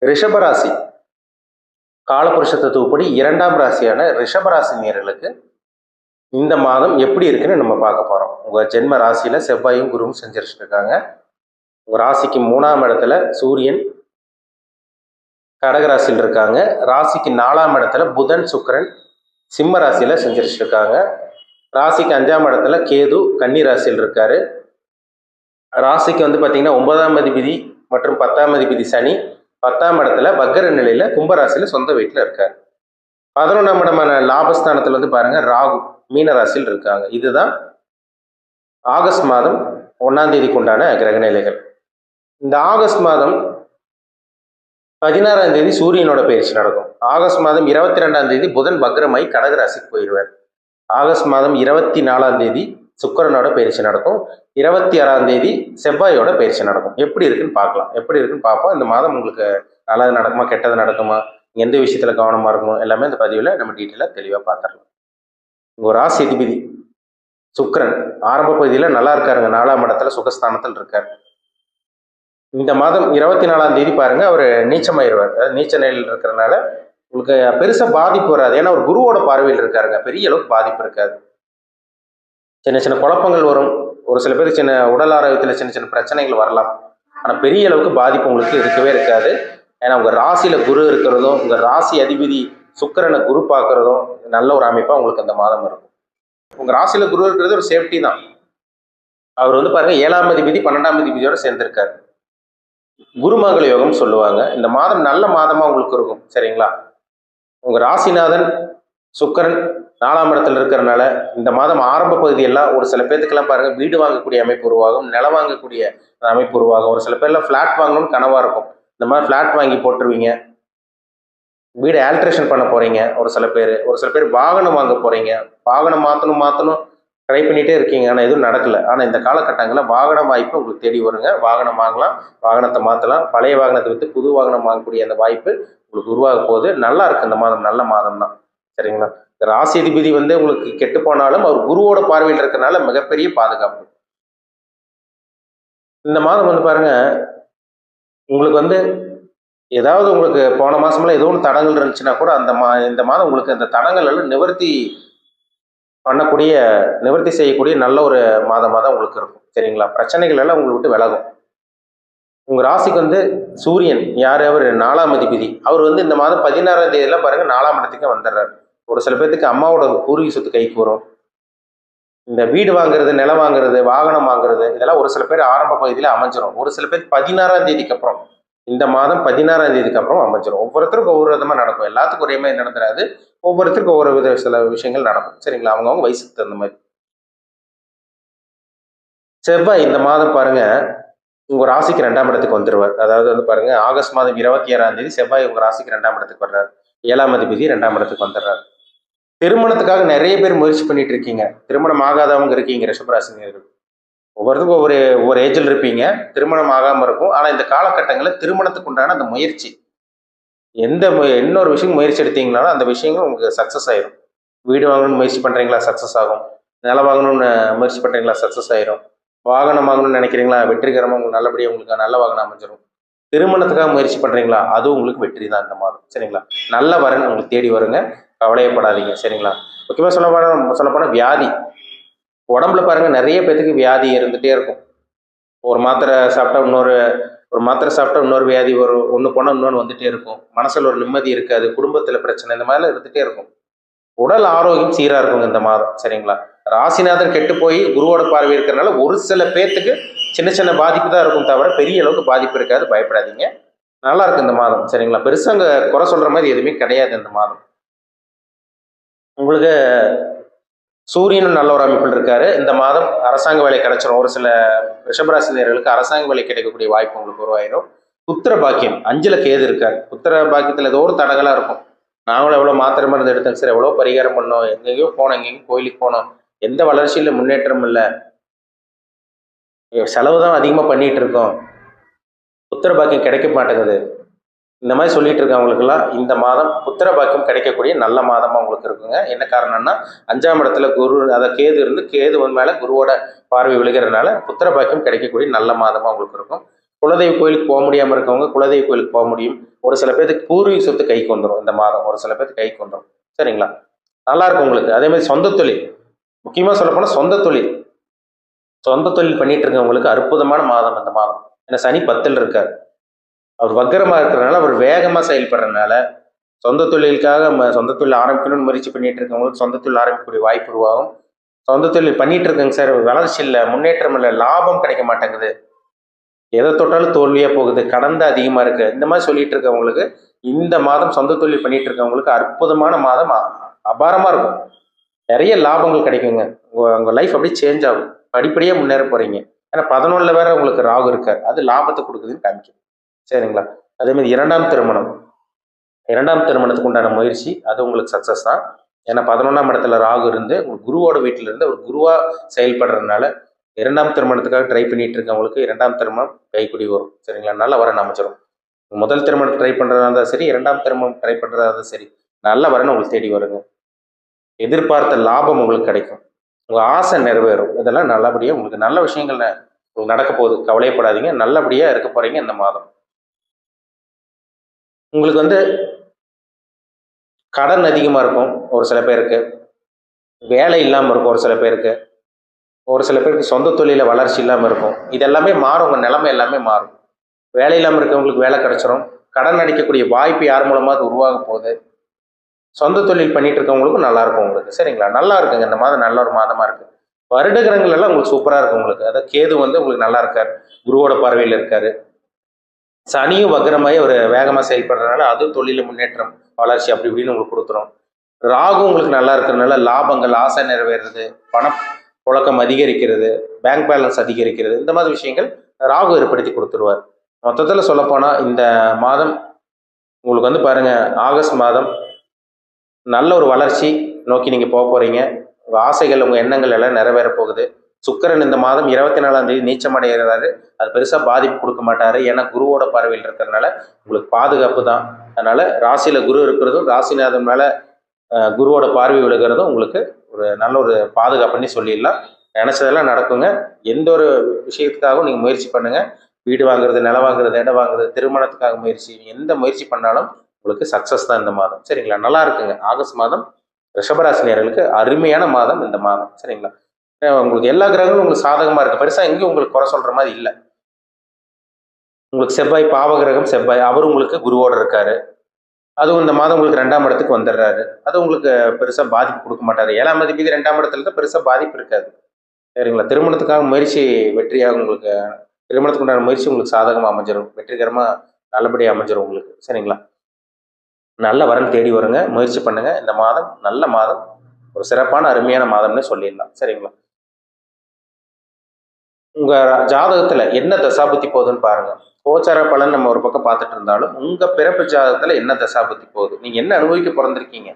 ரிஷபராசி காலபுருஷ தத்துவப்படி 2ஆம் ராசியான ரிஷபராசி நேயர்களுக்கு இந்த மாதம் எப்படி இருக்குன்னு நம்ம பார்க்க போறோம். உங்க ஜென்ம ராசியில செவ்வாயும் குருவும் செஞ்சிருச்சுட்டு இருக்காங்க. உங்க ராசிக்கு 3ஆம் இடத்துல சூரியன் கடகராசியில் இருக்காங்க. ராசிக்கு 4ஆம் இடத்துல புதன் சுக்கிரன் சிம்ம ராசியில செஞ்சிருச்சுட்டு இருக்காங்க. ராசிக்கு 5ஆம் இடத்துல கேது கன்னி ராசியில் இருக்காரு. ராசிக்கு பார்த்தீங்கன்னா 9ஆம் அதிபதி மற்றும் 10ஆம் அதிபதி சனி 10ஆம் இடத்துல வக்கர நிலையில கும்பராசியில சொந்த வீட்டில் இருக்காரு. 11ஆம் இடமான லாபஸ்தானத்துல பாருங்க ராகு மீன ராசியில் இருக்காங்க. இதுதான் ஆகஸ்ட் மாதம் 1ஆம் தேதிக்கு உண்டான கிரக நிலைகள். இந்த ஆகஸ்ட் மாதம் 16ஆம் தேதி சூரியனோட பயிற்சி நடக்கும். ஆகஸ்ட் மாதம் 22ஆம் தேதி புதன் வக்ரமாய் கடகராசிக்கு போயிடுவார். ஆகஸ்ட் மாதம் 24ஆம் தேதி சுக்கிரனோட பயிற்சி நடக்கும். 26ஆம் தேதி செவ்வாயோட பயிற்சி நடக்கும். எப்படி இருக்குன்னு பார்ப்போம். இந்த மாதம் உங்களுக்கு நல்லது நடக்குமா கெட்டது நடக்குமா, எந்த விஷயத்துல கவனமா இருக்கணும், எல்லாமே இந்த பதிவில் நம்ம டீட்டெயிலாக தெளிவாக பார்த்துடலாம். ஒரு ராசி அதிபதி சுக்கிரன் ஆரம்ப பகுதியில் நல்லா இருக்காருங்க. 4ஆம் இடத்துல சுகஸ்தானத்தில் இருக்காரு. இந்த மாதம் 24ஆம் தேதி பாருங்க அவர் நீச்சமாயிருவார். நீச்ச நிலையில் இருக்கிறதுனால உங்களுக்கு பெருசா பாதிப்பு வராது. ஏன்னா ஒரு குருவோட பார்வையில் இருக்காருங்க. பெரிய அளவுக்கு பாதிப்பு இருக்காது. சின்ன சின்ன குழப்பங்கள் வரும். ஒரு சில பேருக்கு சின்ன உடல் ஆரோக்கியத்தில் சின்ன சின்ன பிரச்சனைகள் வரலாம். ஆனால் பெரிய அளவுக்கு பாதிப்பு உங்களுக்கு இருக்கவே இருக்காது. ஏன்னா உங்கள் ராசியில குரு இருக்கிறதும் உங்கள் ராசி அதிபதி சுக்கிரனை குரு பார்க்கறதும் நல்ல ஒரு அமைப்பாக உங்களுக்கு அந்த மாதம் இருக்கும். உங்கள் ராசியில குரு இருக்கிறது ஒரு சேஃப்டி தான். அவர் பாருங்க 7ஆம் அதிபதி 12ஆம் அதிபதியோட சேர்ந்திருக்காரு. குருமங்கள யோகம் சொல்லுவாங்க. இந்த மாதம் நல்ல மாதமா உங்களுக்கு இருக்கும். சரிங்களா? உங்க ராசிநாதன் சுக்கிரன் 4ஆம் இடத்துல இருக்கிறதுனால இந்த மாதம் ஆரம்ப பகுதியெல்லாம் ஒரு சில பேர்த்துக்கெல்லாம் பாருங்க வீடு வாங்கக்கூடிய அமைப்பு உருவாகும், நிலம் வாங்கக்கூடிய அமைப்பு உருவாகும். ஒரு சில பேர்லாம் ஃபிளாட் வாங்கணும்னு கனவா இருக்கும். இந்த மாதிரி ஃபிளாட் வாங்கி போட்டுருவீங்க. வீடு ஆல்ட்ரேஷன் பண்ண போறீங்க. ஒரு சில பேர் வாகனம் வாங்க போறீங்க. வாகனம் மாற்றணும் ட்ரை பண்ணிட்டே இருக்கீங்க. ஆனால் எதுவும் நடக்கல. ஆனால் இந்த காலகட்டங்களில் வாகன வாய்ப்பு உங்களுக்கு தேடி வருங்க. வாகனம் வாங்கலாம், வாகனத்தை மாற்றலாம். பழைய வாகனத்தை விட்டு புது வாகனம் வாங்கக்கூடிய அந்த வாய்ப்பு உங்களுக்கு உருவாக போகுது. நல்லா இருக்கு. இந்த மாதம் நல்ல மாதம் தான். சரிங்களா? ராசி அதிபதி உங்களுக்கு கெட்டு போனாலும் அவர் குருவோட பார்வையில் இருக்கிறனால மிகப்பெரிய பாதுகாப்பு. இந்த மாதம் பாருங்க உங்களுக்கு ஏதாவது உங்களுக்கு போன மாசம்லாம் ஏதோ ஒன்று தடங்கள் இருந்துச்சுன்னா கூட இந்த மாதம் உங்களுக்கு அந்த தடங்கள் எல்லாம் நிவர்த்தி செய்யக்கூடிய நல்ல ஒரு மாதமாக தான் உங்களுக்கு இருக்கும். சரிங்களா? பிரச்சனைகள் எல்லாம் உங்களை விட்டு விலகும். உங்க ராசிக்கு சூரியன் அவர் 4ஆம் அதிபதி. அவர் இந்த மாதம் 16ஆம் தேதியெல்லாம் பாருங்க 4ஆம் இடத்துக்கு வந்துடுறாரு. ஒரு சில பேருக்கு அம்மாவோட பூர்வீக சொத்து கைக்கு வரும். இந்த வீடு வாங்குறது, நிலம் வாங்குறது, வாகனம் வாங்குறது, இதெல்லாம் ஒரு சில பேர் ஆரம்ப பகுதியில் அமைஞ்சிரும். ஒரு சில பேர் 16ஆம் தேதிக்கு அப்புறம், இந்த மாதம் 16ஆம் தேதிக்கு அப்புறம் அமைஞ்சிரும். ஒவ்வொருத்தருக்கும் ஒவ்வொரு விதமா நடக்கும். எல்லாத்துக்கும் ஒரே மாதிரி நடந்துடாது. ஒவ்வொருத்தருக்கும் ஒவ்வொரு சில விஷயங்கள் நடக்கும். சரிங்களா? அவங்கவுங்க வயசுக்கு தகுந்த மாதிரி. செவ்வாய் இந்த மாதம் பாருங்க உங்க ராசிக்கு 2ஆம் இடத்துக்கு வந்துருவார். அதாவது பாருங்க ஆகஸ்ட் மாதம் 26ஆம் தேதி செவ்வாய் உங்க ராசிக்கு 2ஆம் இடத்துக்கு வர்றாரு. 7ஆம் அதிபதி 2ஆம் இடத்துக்கு வந்துடுறாரு. திருமணத்துக்காக நிறைய பேர் முயற்சி பண்ணிட்டு இருக்கீங்க. திருமணம் ஆகாதவங்க இருக்கீங்க ரிஷபராசினியர்கள். ஒவ்வொருத்தருக்கும் ஒவ்வொரு ஏஜில் இருப்பீங்க. திருமணம் ஆகாம இருக்கும். ஆனா இந்த காலகட்டங்களில் திருமணத்துக்கு உண்டான அந்த முயற்சி, இன்னொரு விஷயம் முயற்சி எடுத்தீங்கனாலும் அந்த விஷயங்கள் உங்களுக்கு சக்சஸ் ஆயிரும். வீடு வாங்கணும்னு முயற்சி பண்றீங்களா? சக்சஸ் ஆகும். நிலம் வாங்கணும்னு முயற்சி பண்றீங்களா? சக்சஸ் ஆயிரும். வாகனம் வாங்கணும்னு நினைக்கிறீங்களா? வெற்றிகரமா உங்களுக்கு நல்லபடியாக உங்களுக்கு நல்ல வாகனம் அமைஞ்சிடும். திருமணத்துக்காக முயற்சி பண்றீங்களா? அது உங்களுக்கு வெற்றி தான் இந்த மாதம். சரிங்களா? நல்ல வரன் உங்களுக்கு தேடி வருங்க. கவலையப்படாதீங்க. சரிங்களா? முக்கியமா சொல்லப்போனா வியாதி உடம்புல பாருங்க நிறைய பேத்துக்கு வியாதி இருந்துட்டே இருக்கும். ஒரு மாத்திரை சாப்பிட்டா இன்னொரு வியாதி வரும். ஒன்று போனால் இன்னொன்று வந்துட்டே இருக்கும். மனசுல ஒரு நிம்மதி இருக்காது. குடும்பத்துல பிரச்சனை, இந்த மாதிரிலாம் இருந்துட்டே இருக்கும். உடல் ஆரோக்கியம் சீரா இருக்குங்க இந்த மாதம். சரிங்களா? ராசிநாதன் கெட்டு போய் குருவோட பார்வை இருக்கிறதுனால ஒரு சில பேர்த்துக்கு சின்ன சின்ன பாதிப்பு தான் இருக்கும், தவிர பெரிய அளவுக்கு பாதிப்பு இருக்காது. பயப்படாதீங்க. நல்லா இருக்கு இந்த மாதம். சரிங்களா? பெருசா அங்க குறை சொல்ற மாதிரி எதுவுமே கிடையாது இந்த மாதம். உங்களுக்கு சூரியனும் நல்ல ஒரு அமைப்பில் இருக்காரு. இந்த மாதம் அரசாங்க வேலை கிடைச்சிடும். ஒரு சில ரிஷபராசினியர்களுக்கு அரசாங்க வேலை கிடைக்கக்கூடிய வாய்ப்பு உங்களுக்கு உருவாயிரும். புத்திர பாக்கியம் 5ல கேது இருக்காரு. புத்திர பாக்கியத்தில் ஏதோ ஒரு தடங்களா இருக்கும். நாங்களும் எவ்வளோ மாத்திரை மருந்து எடுத்தோம் சார், எவ்வளோ பரிகாரம் பண்ணோம், எங்கெங்கயோ போனோம், எங்கெங்கயும் கோயிலுக்கு போனோம், எந்த வளர்ச்சியில முன்னேற்றம் இல்லை, செலவு தான் அதிகமாக பண்ணிட்டு இருக்கோம், புத்திர பாக்கியம் கிடைக்க மாட்டேங்குது, இந்த மாதிரி சொல்லிட்டு இருக்கவங்களுக்கெல்லாம் இந்த மாதம் புத்திர பாக்கியம் கிடைக்கக்கூடிய நல்ல மாதமா உங்களுக்கு இருக்குங்க. என்ன காரணம்னா 5ஆம் இடத்துல குரு, அதை கேது இருந்து கேது மேல குருவோட பார்வை விழுகிறதுனால புத்திர பாக்கியம் கிடைக்கக்கூடிய நல்ல மாதமா உங்களுக்கு இருக்கும். குலதெய்வ கோயிலுக்கு போக முடியாமல் இருக்கவங்க குலதெய்வ கோயிலுக்கு போக முடியும். ஒரு சில பேருக்கு பூர்வீக சொத்து கைக்கு வந்துடும் இந்த மாதம், ஒரு சில பேருக்கு கைக்கு வந்துடும். சரிங்களா? நல்லா இருக்கும் உங்களுக்கு. அதே மாதிரி சொந்த தொழில், முக்கியமாக சொல்லப்போனால் சொந்த தொழில் பண்ணிட்டு இருக்கவங்களுக்கு அற்புதமான மாதம் இந்த மாதம். ஏன்னா சனி 10ல் இருக்கார். அவர் வக்கரமாக இருக்கிறதுனால, அவர் வேகமாக செயல்படுறதுனால, சொந்த தொழிலுக்காக சொந்த தொழில் ஆரம்பிக்கணும்னு முயற்சி பண்ணிட்டு இருக்கவங்களுக்கு சொந்த தொழில் ஆரம்பிக்கக்கூடிய வாய்ப்பு உருவாகும். சொந்த தொழில் பண்ணிட்டு இருக்கேங்க சார், வளர்ச்சி இல்லை, முன்னேற்றம் இல்லை, லாபம் கிடைக்க மாட்டேங்குது, எதை தொட்டாலும் தோல்வியாக போகுது, கடன் தான் அதிகமாக இருக்கு, இந்த மாதிரி சொல்லிட்டு இருக்கவங்களுக்கு இந்த மாதம் சொந்த தொழில் பண்ணிட்டு இருக்கவங்களுக்கு அற்புதமான மாதம், அபாரமாக இருக்கும். நிறைய லாபங்கள் கிடைக்குங்க. உங்கள் லைஃப் அப்படியே சேஞ்ச் ஆகும், படிப்படியாக முன்னேற போறீங்க. ஏன்னா 11ல் வேற உங்களுக்கு ராகு இருக்கார், அது லாபத்தை கொடுக்குதுன்னு காமிக்கும். சரிங்களா? அதே மாதிரி இரண்டாம் திருமணத்துக்கு உண்டான முயற்சி அது உங்களுக்கு சக்ஸஸ் தான். ஏன்னா 11ஆம் இடத்துல ராகு இருந்து உங்களுக்கு குருவோட வீட்டில் இருந்து ஒரு குருவா செயல்படுறதுனால இரண்டாம் திருமணத்துக்காக ட்ரை பண்ணிட்டு இருக்கவங்களுக்கு இரண்டாம் திருமணம் கைக்குடி வரும். சரிங்களா? நல்ல வரன் அமைச்சிடும். முதல் திருமணம் ட்ரை பண்ணுறதா இருந்தால் சரி, இரண்டாம் திருமணம் ட்ரை பண்ணுறதா இருந்தால் சரி, நல்ல வரன் உங்களுக்கு தேடி வருங்க. எதிர்பார்த்த லாபம் உங்களுக்கு கிடைக்கும், உங்கள் ஆசை நிறைவேறும். இதெல்லாம் நல்லபடியாக உங்களுக்கு நல்ல விஷயங்கள் நடக்க போகுது. கவலையப்படாதீங்க, நல்லபடியாக இருக்க போகிறீங்க இந்த மாதம். உங்களுக்கு வந்து கடன் அதிகமாக இருக்கும் ஒரு சில பேருக்கு, வேலை இல்லாமல் இருக்கும் ஒரு சில பேருக்கு சொந்த தொழில வளர்ச்சி இல்லாமல் இருக்கும். இதெல்லாமே மாறும், உங்கள் நிலைமை எல்லாமே மாறும். வேலை இல்லாமல் இருக்கவங்களுக்கு வேலை கிடைச்சிரும். கடன் அடிக்கக்கூடிய வாய்ப்பு யார் மூலமாக உருவாக போகுது. சொந்த தொழில் பண்ணிட்டு இருக்கவங்களுக்கும் நல்லா இருக்கும் உங்களுக்கு. சரிங்களா? நல்லா இருக்குங்க இந்த மாதம், நல்ல ஒரு மாதமாக இருக்குது. வருடகிரகங்கள் எல்லாம் உங்களுக்கு சூப்பராக இருக்கும் உங்களுக்கு. அதாவது கேது வந்து உங்களுக்கு நல்லா இருக்கார், குருவோட பார்வையில் இருக்காரு. சனியும் வக்ரமாயி ஒரு வேகமாக செயல்படுறதுனால அதுவும் தொழில முன்னேற்றம், வளர்ச்சி அப்படி இப்படின்னு உங்களுக்கு கொடுத்துரும். ராகு உங்களுக்கு நல்லா இருக்கிறதுனால லாபங்கள், ஆசை நிறைவேறது, பணம் புழக்கம் அதிகரிக்கிறது, பேங்க் பேலன்ஸ் அதிகரிக்கிறது, இந்த மாதிரி விஷயங்கள் ராகு ஏற்படுத்தி கொடுத்துருவார். மொத்தத்தில் சொல்லப்போனால் இந்த மாதம் உங்களுக்கு வந்து பாருங்கள், ஆகஸ்ட் மாதம் நல்ல ஒரு வளர்ச்சி நோக்கி நீங்கள் போக போகிறீங்க. உங்கள் ஆசைகள், உங்கள் எண்ணங்கள் எல்லாம் நிறைவேற போகுது. சுக்கிரன் இந்த மாதம் 24ஆம் தேதி நீச்சம் அடைகிறாரு. அது பெருசாக பாதிப்பு கொடுக்க மாட்டார். ஏன்னா குருவோட பார்வையில் இருக்கிறதுனால உங்களுக்கு பாதுகாப்பு தான். அதனால் ராசியில் குரு இருக்கிறதும், ராசிநாதன் மேலே குருவோட பார்வை விழுகிறதும் உங்களுக்கு ஒரு நல்ல ஒரு பாதுகாப்புன்னு சொல்லிடலாம். நினச்சதெல்லாம் நடக்குங்க. எந்த ஒரு விஷயத்துக்காகவும் நீங்கள் முயற்சி பண்ணுங்கள். வீடு வாங்குறது, நிலம் வாங்குறது, இடம் வாங்குறது, திருமணத்துக்காக முயற்சி, எந்த முயற்சி பண்ணாலும் உங்களுக்கு சக்ஸஸ் தான் இந்த மாதம். சரிங்களா? நல்லா இருக்குங்க. ஆகஸ்ட் மாதம் ரிஷபராசினியர்களுக்கு அருமையான மாதம் இந்த மாதம். சரிங்களா? உங்களுக்கு எல்லா கிரகங்களும் உங்களுக்கு சாதகமாக இருக்குது. பெருசாக எங்கேயும் உங்களுக்கு குறை சொல்கிற மாதிரி இல்லை. உங்களுக்கு செவ்வாய், பாவகிரகம் செவ்வாய், அவர் உங்களுக்கு குருவோடு இருக்காரு. அதுவும் இந்த மாதம் உங்களுக்கு 2ஆம் இடத்துக்கு வந்துடுறாரு. அது உங்களுக்கு பெருசாக பாதிப்பு கொடுக்க மாட்டார். 7ஆம் அதிபதி 2ஆம் இடத்துல தான் பெருசாக பாதிப்பு இருக்காது. சரிங்களா? திருமணத்துக்காக முயற்சி வெற்றியாக உங்களுக்கு, திருமணத்துக்கு உண்டான முயற்சி உங்களுக்கு சாதகமாக அமைஞ்சிடும், வெற்றிகரமாக நல்லபடியாக அமைஞ்சிடும் உங்களுக்கு. சரிங்களா? நல்ல வரன் தேடி வருங்க. முயற்சி பண்ணுங்க. இந்த மாதம் நல்ல மாதம், ஒரு சிறப்பான அருமையான மாதம்னு சொல்லிடலாம். சரிங்களா? உங்க ஜாதகத்துல என்ன தசாபுத்தி போகுதுன்னு பாருங்க. கோச்சார பலன் நம்ம ஒரு பக்கம் பார்த்துட்டு இருந்தாலும் உங்க பிறப்பு ஜாதகத்துல என்ன தசாபுத்தி போகுது, நீங்க என்ன அனுபவிக்க பிறந்திருக்கீங்க,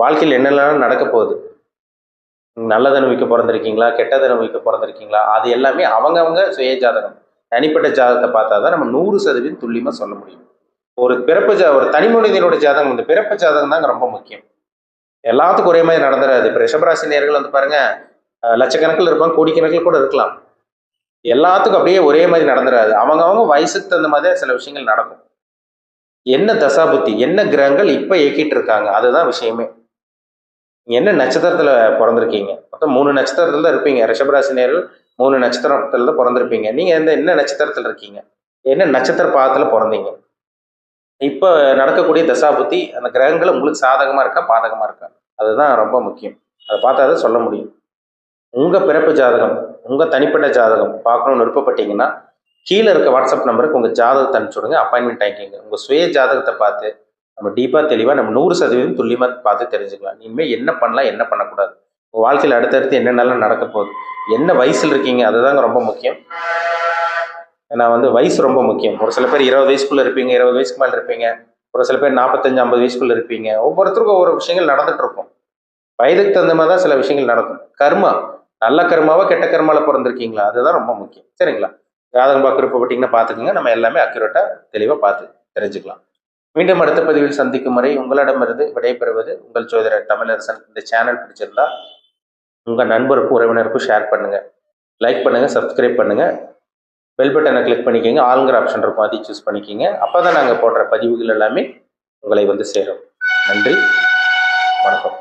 வாழ்க்கையில் என்னெல்லாம் நடக்க போகுது, நல்லது அனுபவிக்க பிறந்திருக்கீங்களா, கெட்டது அனுபவிக்க பிறந்திருக்கீங்களா, அது எல்லாமே அவங்கவுங்க சுய ஜாதகம், தனிப்பட்ட ஜாதகத்தை பார்த்தா தான் நம்ம 100% துல்லியமா சொல்ல முடியும். ஒரு ஒரு தனி மனிதனோட ஜாதகம், இந்த பிறப்பு ஜாதகம் தாங்க ரொம்ப முக்கியம். எல்லாத்துக்கும் ஒரே மாதிரி நடந்துடாது. இப்போ ரிஷபராசி நேயர்கள் வந்து பாருங்க, லட்சக்கணக்கில் இருப்பாங்க, கோடிக்கணக்கில் கூட இருக்கலாம். எல்லாத்துக்கும் அப்படியே ஒரே மாதிரி நடந்துடாது. அவங்க வயசுக்கு தகுந்த மாதிரி சில விஷயங்கள் நடக்கும். என்ன தசாபுத்தி, என்ன கிரகங்கள் இப்போ இயக்கிட்டு இருக்காங்க, அதுதான் விஷயமே. என்ன நட்சத்திரத்தில் பிறந்திருக்கீங்க, மொத்தம் 3 நட்சத்திரத்தில் தான் இருப்பீங்க. ரிஷபராசி நேயர்கள் 3 நட்சத்திரத்தில் தான் பிறந்திருப்பீங்க. நீங்கள் என்ன நட்சத்திரத்தில் இருக்கீங்க, என்ன நட்சத்திர பாதத்தில் பிறந்தீங்க, இப்போ நடக்கக்கூடிய தசாபுத்தி அந்த கிரகங்கள் உங்களுக்கு சாதகமாக இருக்கா பாதகமாக இருக்கா, அதுதான் ரொம்ப முக்கியம். அதை பார்த்தா தான் சொல்ல முடியும். உங்கள் பிறப்பு ஜாதகம், உங்கள் தனிப்பட்ட ஜாதகம் பார்க்கணுன்னு விருப்பப்பட்டீங்கன்னா கீழே இருக்க வாட்ஸ்அப் நம்பருக்கு உங்கள் ஜாதகத்தை அனுப்பிச்சுடுங்க, அப்பாயின்மெண்ட் ஆகிக்கிங்க. உங்கள் சுய ஜாதகத்தை பார்த்து நம்ம டீப்பாக தெளிவாக நம்ம 100% துல்லியமாக பார்த்து தெரிஞ்சுக்கலாம். இனிமேல் என்ன பண்ணலாம், என்ன பண்ணக்கூடாது, உங்கள் வாழ்க்கையில் அடுத்தடுத்து என்னென்னலாம் நடக்க போகுது, என்ன வயசில் இருக்கீங்க, அதுதாங்க ரொம்ப முக்கியம். ஏன்னா வயசு ரொம்ப முக்கியம். ஒரு சில பேர் 20 வயசுக்குள்ளே இருப்பீங்க, 20 வயசுக்கு மேலே இருப்பீங்க. ஒரு சில பேர் 45-50 வயசுக்குள்ளே இருப்பீங்க. ஒவ்வொருத்தருக்கும் ஒவ்வொரு விஷயங்கள் நடந்துட்டு இருக்கும். வயதுக்கு தகுந்த மாதிரி தான் சில விஷயங்கள் நடக்கும். கர்மா, நல்ல கர்மாவா கெட்ட கர்மாவில் பிறந்திருக்கீங்களா, அதுதான் ரொம்ப முக்கியம். சரிங்களா? ஜாதகம் பார்க்க விருப்பப்பட்டீங்கன்னா பார்த்துக்குங்க. நம்ம எல்லாமே அக்யூரேட்டாக தெளிவாக பார்த்து தெரிஞ்சுக்கலாம். மீண்டும் அடுத்த பதிவில் சந்திக்கும் வரை உங்களிடமிருந்து விடைபெறுவது உங்கள் ஜோதிடர் தமிழரசன். இந்த சேனல் பிடிச்சிருந்தா உங்கள் நண்பருக்கும் உறவினருக்கும் ஷேர் பண்ணுங்கள், லைக் பண்ணுங்கள், சப்ஸ்கிரைப் பண்ணுங்கள். பெல் பட்டனை கிளிக் பண்ணிக்கோங்க. ஆளுங்கிற ஆப்ஷன் இருக்கும், அதையும் சூஸ் பண்ணிக்கோங்க. அப்போ தான் நாங்கள் போடுற பதிவுகள் எல்லாமே உங்களை வந்து சேரும். நன்றி, வணக்கம்.